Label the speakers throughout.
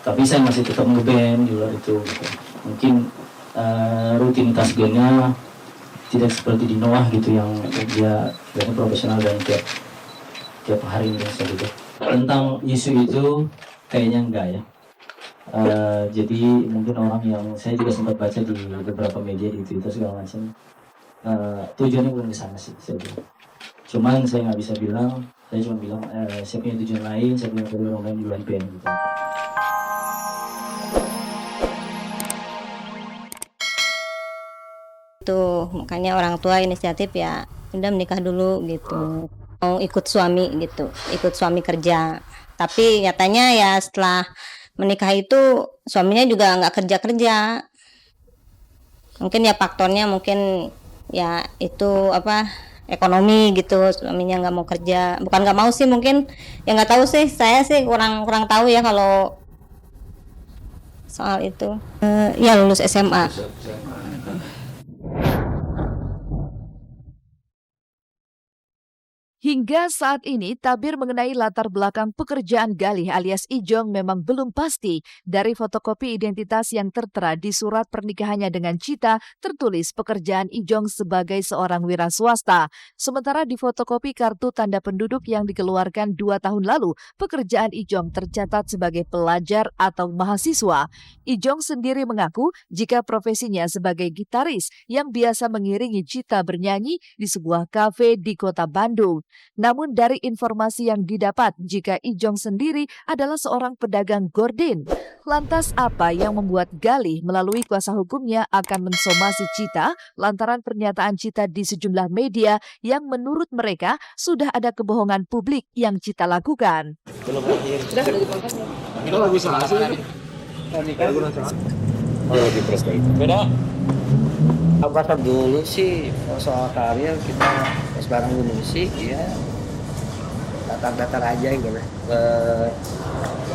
Speaker 1: Tapi saya masih tetap ngeband di luar itu gitu. Mungkin rutinitas bandnya tidak seperti di Noah gitu yang dia profesional dan tiap hari biasa gitu. Tentang isu itu kayaknya enggak ya. Jadi mungkin orang yang saya juga sempat baca di beberapa media di Twitter segala macam, tujuannya bukan ke sana sih saya bilang. Cuman saya nggak bisa bilang, saya cuma bilang saya punya tujuan lain, saya punya tujuan orang lain di luar band gitu.
Speaker 2: Tuh makanya orang tua inisiatif ya udah menikah dulu gitu, mau ikut suami gitu, ikut suami kerja. Tapi nyatanya ya setelah menikah itu suaminya juga nggak kerja, mungkin ya faktornya mungkin ya itu apa, ekonomi gitu, suaminya nggak mau kerja, bukan nggak mau sih, mungkin ya nggak tahu sih, saya sih kurang tahu ya kalau soal itu. Ya lulus SMA.
Speaker 3: Hingga saat ini, tabir mengenai latar belakang pekerjaan Galih alias Ijong memang belum pasti. Dari fotokopi identitas yang tertera di surat pernikahannya dengan Cita, tertulis pekerjaan Ijong sebagai seorang wira swasta. Sementara di fotokopi kartu tanda penduduk yang dikeluarkan 2 tahun lalu, pekerjaan Ijong tercatat sebagai pelajar atau mahasiswa. Ijong sendiri mengaku jika profesinya sebagai gitaris yang biasa mengiringi Cita bernyanyi di sebuah kafe di kota Bandung. Namun dari informasi yang didapat, jika Ijong sendiri adalah seorang pedagang gorden. Lantas apa yang membuat Galih melalui kuasa hukumnya akan mensomasi Cita lantaran pernyataan Cita di sejumlah media yang menurut mereka sudah ada kebohongan publik yang Cita lakukan.
Speaker 4: Beda. Apa dulu sih soal karir kita bareng di musik ya datar-datar aja gitu ya,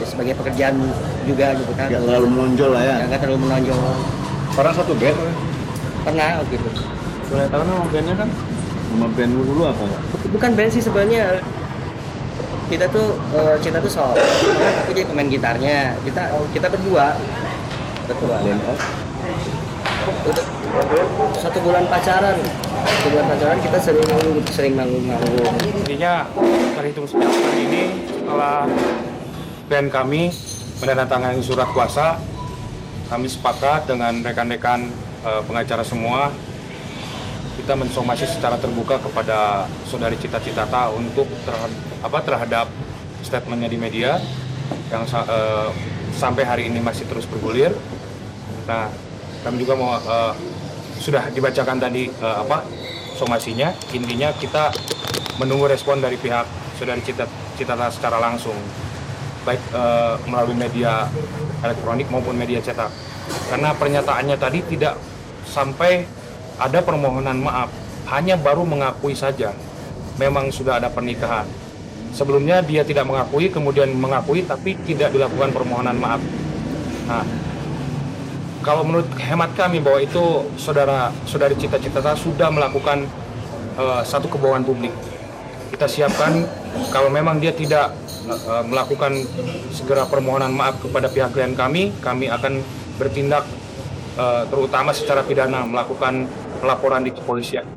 Speaker 4: sebagai pekerjaan juga gitu kan.
Speaker 5: Nggak terlalu menonjol lah ya.
Speaker 4: Nggak terlalu menonjol.
Speaker 5: Pernah satu band?
Speaker 4: Pernah gitu.
Speaker 5: Boleh tahu nama bandnya kan? Nama band dulu apa nggak?
Speaker 4: Bukan band sih sebenarnya. Kita tuh solo. Aku jadi pemain gitarnya. Kita berdua. Satu bulan pacaran kita sering manggung.
Speaker 6: Intinya terhitung sejak hari ini setelah band kami menandatangani surat kuasa, kami sepakat dengan rekan-rekan pengacara semua, kita mensomasi secara terbuka kepada saudari Cita Citata untuk terhadap statementnya di media yang sampai hari ini masih terus bergulir. Nah, kami juga mau sudah dibacakan tadi somasinya. Intinya kita menunggu respon dari pihak saudari Cita secara langsung, baik melalui media elektronik maupun media cetak. Karena pernyataannya tadi tidak sampai ada permohonan maaf, hanya baru mengakui saja memang sudah ada pernikahan. Sebelumnya dia tidak mengakui, kemudian mengakui tapi tidak dilakukan permohonan maaf. Nah, kalau menurut hemat kami bahwa itu saudari Cita Citata sudah melakukan satu kebohongan publik. Kita siapkan kalau memang dia tidak melakukan segera permohonan maaf kepada pihak klien kami akan bertindak terutama secara pidana, melakukan pelaporan di kepolisian.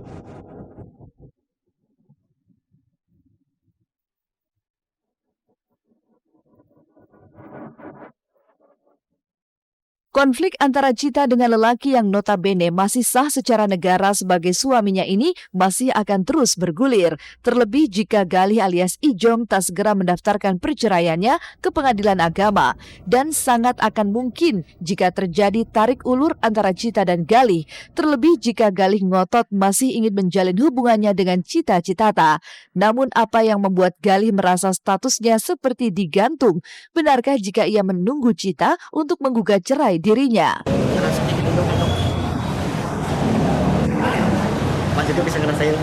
Speaker 3: Konflik antara Cita dengan lelaki yang notabene masih sah secara negara sebagai suaminya ini masih akan terus bergulir. Terlebih jika Galih alias Ijong tak segera mendaftarkan perceraiannya ke pengadilan agama. Dan sangat akan mungkin jika terjadi tarik ulur antara Cita dan Galih. Terlebih jika Galih ngotot masih ingin menjalin hubungannya dengan Cita Citata. Namun apa yang membuat Galih merasa statusnya seperti digantung? Benarkah jika ia menunggu Cita untuk menggugat cerai dirinya?
Speaker 4: Mas itu bisa ngerasain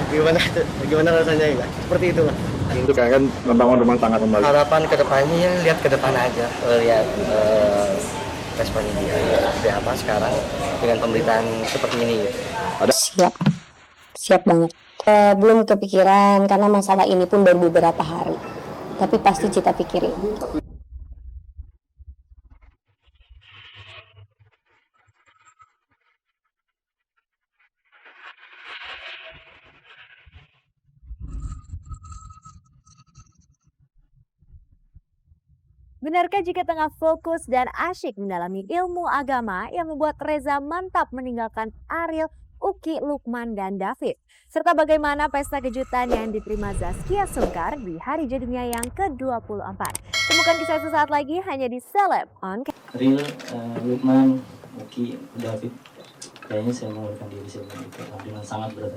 Speaker 4: gimana rasanya ya? Seperti itu lah.
Speaker 5: Itu kayak kan membangun rumah tangga kembali.
Speaker 4: Harapan kedepannya ya lihat ke depan aja, lihat responnya dia seperti apa sekarang dengan pemberitaan seperti ini.
Speaker 2: Siap banget. Belum kepikiran karena masalah ini pun baru beberapa hari, tapi pasti Cita pikirin.
Speaker 7: Benarkah jika tengah fokus dan asyik mendalami ilmu agama yang membuat Reza mantap meninggalkan Ariel, Uki, Lukman, dan David? Serta bagaimana pesta kejutan yang diterima Zaskia Sungkar di hari jadinya yang ke-24? Temukan kisah sesaat lagi hanya di Celeb on
Speaker 1: Real, Lukman, Uki, David, kayaknya saya menguruskan diri saya dengan sangat berat.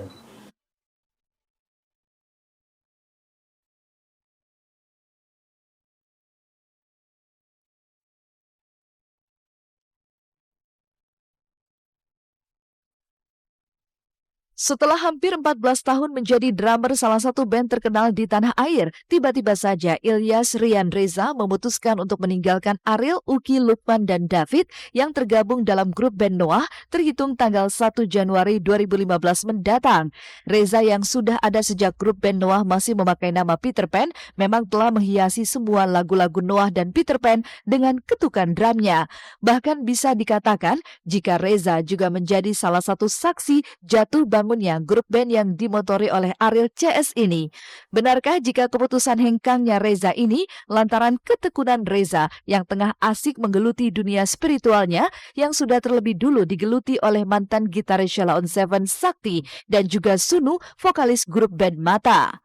Speaker 3: Setelah hampir 14 tahun menjadi drummer salah satu band terkenal di tanah air, tiba-tiba saja Ilyas Rian Reza memutuskan untuk meninggalkan Ariel, Uki, Lukman, dan David yang tergabung dalam grup band Noah terhitung tanggal 1 Januari 2015 mendatang. Reza yang sudah ada sejak grup band Noah masih memakai nama Peter Pan memang telah menghiasi semua lagu-lagu Noah dan Peter Pan dengan ketukan drumnya. Bahkan bisa dikatakan jika Reza juga menjadi salah satu saksi jatuh bangunnya grup band yang dimotori oleh Ariel CS ini. Benarkah jika keputusan hengkangnya Reza ini lantaran ketekunan Reza yang tengah asik menggeluti dunia spiritualnya yang sudah terlebih dulu digeluti oleh mantan gitaris Sheila on Seven Sakti dan juga Sunu, vokalis grup band Mata?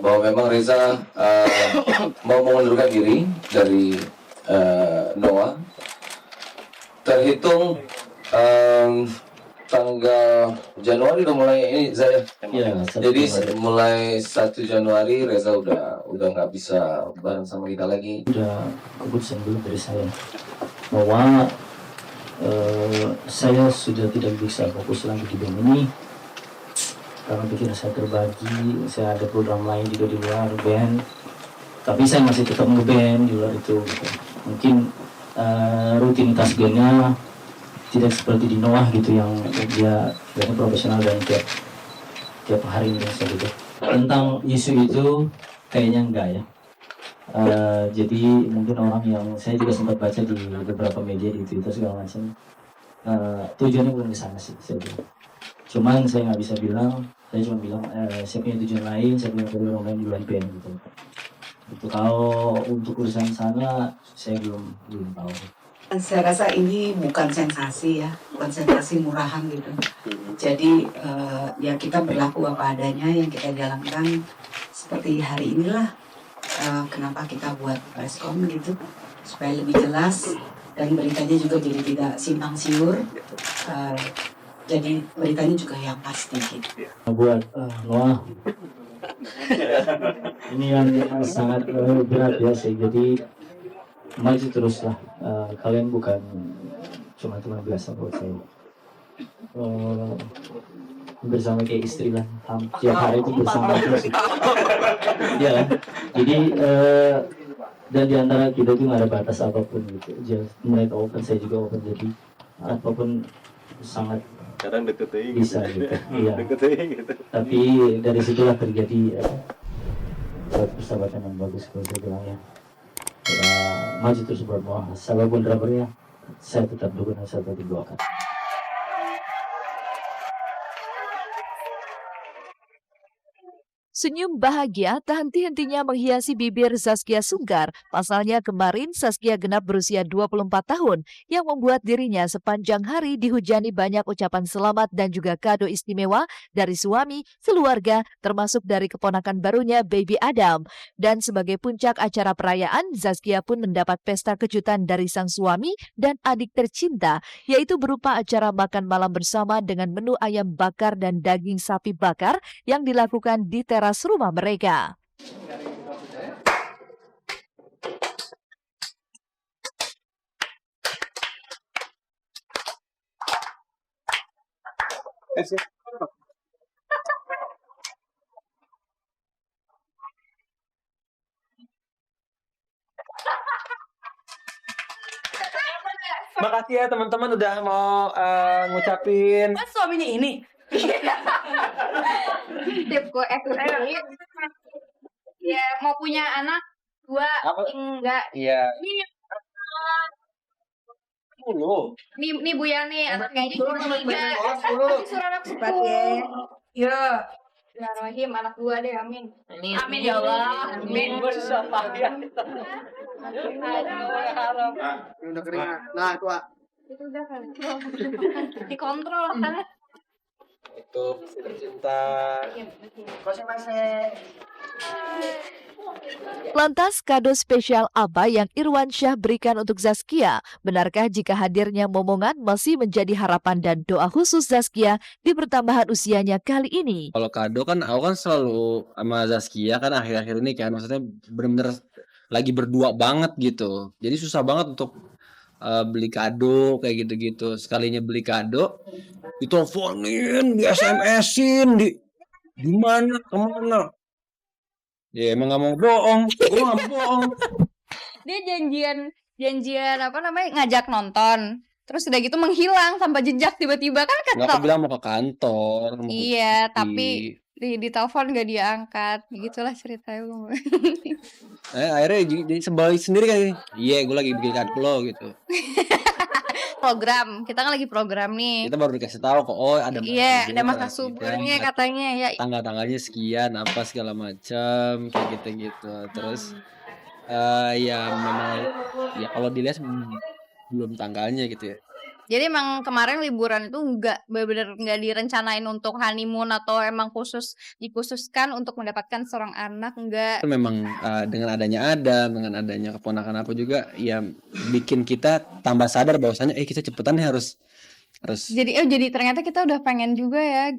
Speaker 8: Bahwa memang Reza mau mengundurkan diri dari Noah terhitung tanggal Januari udah mulai ini saya.
Speaker 1: Ya,
Speaker 8: Jadi mulai 1 Januari Reza udah nggak bisa bareng sama kita lagi.
Speaker 1: Udah keputusan dulu dari saya bahwa saya sudah tidak bisa fokus lagi di band ini karena pikiran saya terbagi. Saya ada program lain juga di luar band, tapi saya masih tetap nge-band di luar itu gitu. Mungkin rutinitas bandnya tidak seperti di Noah gitu yang dia profesional dan tiap hari gitu. Tentang isu itu kayaknya enggak ya. Jadi mungkin orang yang saya juga sempat baca di beberapa media di Twitter segala macam, tujuannya bukan ke sana sih saya bilang. Cuman saya nggak bisa bilang, saya cuma bilang saya punya tujuan lain, saya punya program lain di luar band gitu. Itu kalau untuk urusan sana saya belum tahu.
Speaker 9: Saya rasa ini bukan sensasi ya, bukan sensasi murahan gitu. Jadi ya kita berlaku apa adanya yang kita jalankan seperti hari inilah. Kenapa kita buat preskon gitu supaya lebih jelas dan beritanya juga jadi tidak simpang siur. Jadi beritanya juga yang pasti gitu.
Speaker 1: Buat Noah ini yang sangat berat ya sih. Jadi maju teruslah, kalian bukan cuma teman biasa buat saya. Bersama kayak istri lah, tiap hari itu bersama terus. Iya kan? Jadi dan di antara kita itu nggak ada batas apapun gitu. Mereka open, saya juga open, jadi apapun sangat
Speaker 5: Kadang deketin
Speaker 1: bisa gitu. Iya.
Speaker 5: Gitu.
Speaker 1: Tapi dari situlah terjadi persahabatan yang bagus kalau saya bilang ya. Maju terus buat Noah. Siapapun drummernya, saya tetap dukung dan saya tetap doakan.
Speaker 3: Senyum bahagia tak henti-hentinya menghiasi bibir Zaskia Sungkar. Pasalnya kemarin Zaskia genap berusia 24 tahun yang membuat dirinya sepanjang hari dihujani banyak ucapan selamat dan juga kado istimewa dari suami, keluarga, termasuk dari keponakan barunya Baby Adam. Dan sebagai puncak acara perayaan, Zaskia pun mendapat pesta kejutan dari sang suami dan adik tercinta, yaitu berupa acara makan malam bersama dengan menu ayam bakar dan daging sapi bakar yang dilakukan di teras rumah mereka.
Speaker 4: Makasih ya teman-teman udah mau ngucapin.
Speaker 9: Mas suaminya ini.
Speaker 10: Tipku ya mau punya anak 2 enggak.
Speaker 4: Iya.
Speaker 10: Ini
Speaker 4: 10.
Speaker 10: nih Bu Yani anaknya aja cuma 3.
Speaker 9: Cepat ya. Yo.
Speaker 10: Bismillahirrahmanirrahim. Anak gua deh, amin.
Speaker 11: Amin.
Speaker 10: Amin ya Allah. Amin.
Speaker 4: Udah kering. Nah, tua.
Speaker 10: Itu udah kan. Dikontrol kan.
Speaker 4: Itu tercinta.
Speaker 3: Lantas kado spesial apa yang Irwan Syah berikan untuk Zaskia? Benarkah jika hadirnya momongan masih menjadi harapan dan doa khusus Zaskia di pertambahan usianya kali ini?
Speaker 12: Kalau kado kan aku kan selalu sama Zaskia kan akhir-akhir ini kan maksudnya bener-bener lagi berdua banget gitu. Jadi susah banget untuk beli kado kayak gitu-gitu. Sekalinya beli kado diteleponin, di SMS-in, di mana kemana. Ya emang gak mau bohong, gue gak mau bohong.
Speaker 10: Dia janjian apa namanya ngajak nonton. Terus udah gitu menghilang tanpa jejak tiba-tiba kan
Speaker 12: Nggak aku bilang mau ke kantor. Mau
Speaker 10: Iya,
Speaker 12: pergi.
Speaker 10: tapi di telepon gak diangkat. Gitulah ceritanya.
Speaker 12: Akhirnya jadi sebel sendiri kan. Iya gue lagi bikin kado lo gitu.
Speaker 10: Program, kita kan lagi program nih.
Speaker 12: Kita baru dikasih tahu kok, oh ada
Speaker 10: Iya, ada
Speaker 12: makan
Speaker 10: makan suburnya katanya ya.
Speaker 12: tanggal-tanggalnya sekian apa segala macam kayak gitu-gitu. Terus ya memang ya kalau dilihat belum tanggalnya gitu ya.
Speaker 10: Jadi emang kemarin liburan itu nggak benar-benar nggak direncanain untuk honeymoon atau emang dikhususkan untuk mendapatkan seorang anak, enggak.
Speaker 12: Memang dengan adanya Adam, dengan adanya keponakan aku juga ya bikin kita tambah sadar bahwasanya kita cepetan nih harus
Speaker 10: Jadi ternyata kita udah pengen juga ya.